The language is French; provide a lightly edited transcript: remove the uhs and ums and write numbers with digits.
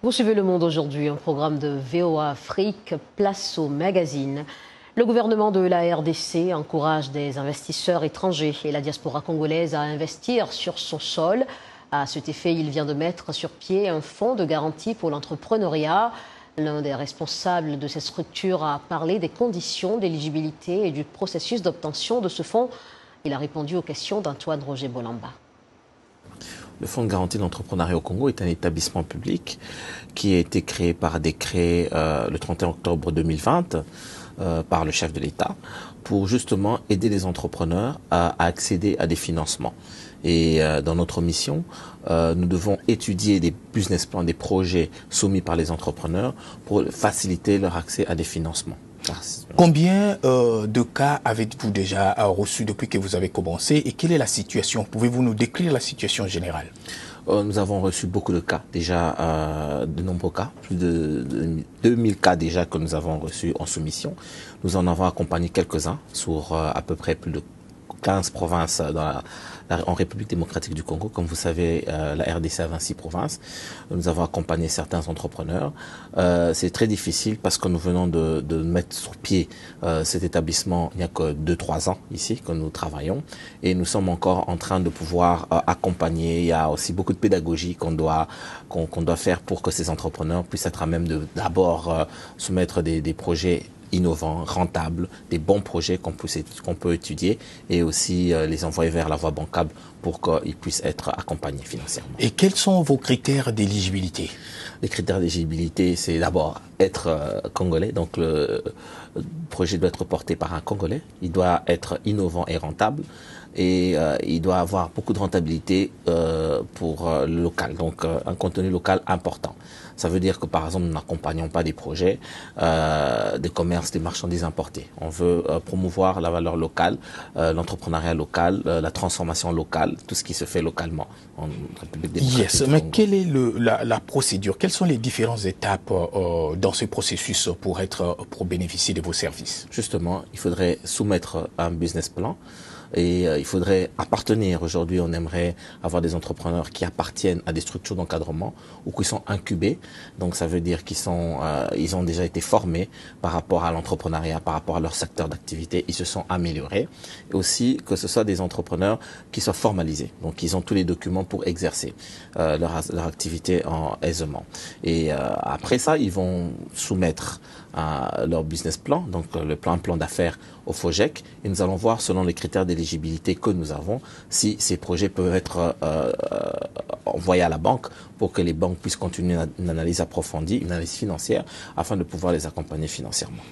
Vous suivez Le Monde aujourd'hui, un programme de VOA Afrique, place au magazine. Le gouvernement de la RDC encourage des investisseurs étrangers et la diaspora congolaise à investir sur son sol. À cet effet, il vient de mettre sur pied un fonds de garantie pour l'entrepreneuriat. L'un des responsables de cette structure a parlé des conditions d'éligibilité et du processus d'obtention de ce fonds. Il a répondu aux questions d'Antoine Roger Bolamba. Le Fonds de garantie de l'entrepreneuriat au Congo est un établissement public qui a été créé par décret le 31 octobre 2020 par le chef de l'État pour justement aider les entrepreneurs à accéder à des financements. Et dans notre mission, nous devons étudier des business plans, des projets soumis par les entrepreneurs pour faciliter leur accès à des financements. Combien de cas avez-vous déjà reçus depuis que vous avez commencé et quelle est la situation? Pouvez-vous nous décrire la situation générale? Nous avons reçu beaucoup de cas, déjà de nombreux cas, plus de 2000 cas déjà que nous avons reçus en soumission. Nous en avons accompagné quelques-uns sur à peu près plus de 15 provinces en République démocratique du Congo. Comme vous savez, la RDC a 26 provinces. Nous avons accompagné certains entrepreneurs. C'est très difficile parce que nous venons de mettre sur pied cet établissement il n'y a que 2-3 ans ici que nous travaillons. Et nous sommes encore en train de pouvoir accompagner. Il y a aussi beaucoup de pédagogie qu'on doit faire pour que ces entrepreneurs puissent être à même de d'abord soumettre des projets innovants, rentables, des bons projets qu'on peut étudier et aussi les envoyer vers la voie bancable pour qu'ils puissent être accompagnés financièrement. Et quels sont vos critères d'éligibilité? Les critères d'éligibilité, c'est d'abord être congolais, donc le projet doit être porté par un Congolais, il doit être innovant et rentable et il doit avoir beaucoup de rentabilité pour le local, donc un contenu local important. Ça veut dire que par exemple nous n'accompagnons pas des projets de commerce des marchandises importées. On veut promouvoir la valeur locale, l'entrepreneuriat local, la transformation locale, tout ce qui se fait localement en République démocratique. Yes, mais quelle est la procédure? Quelles sont les différentes étapes dans ce processus pour bénéficier de vos services? Justement, il faudrait soumettre un business plan. Et il faudrait appartenir. Aujourd'hui, on aimerait avoir des entrepreneurs qui appartiennent à des structures d'encadrement ou qui sont incubés. Donc, ça veut dire qu'ils ils ont déjà été formés par rapport à l'entrepreneuriat, par rapport à leur secteur d'activité. Ils se sont améliorés. Et aussi que ce soit des entrepreneurs qui soient formalisés. Donc, ils ont tous les documents pour exercer leur activité aisément. Et après ça, ils vont soumettre leur business plan, donc le plan d'affaires au FOGEC, et nous allons voir selon les critères d'éligibilité que nous avons si ces projets peuvent être envoyés à la banque pour que les banques puissent continuer une analyse approfondie, une analyse financière afin de pouvoir les accompagner financièrement.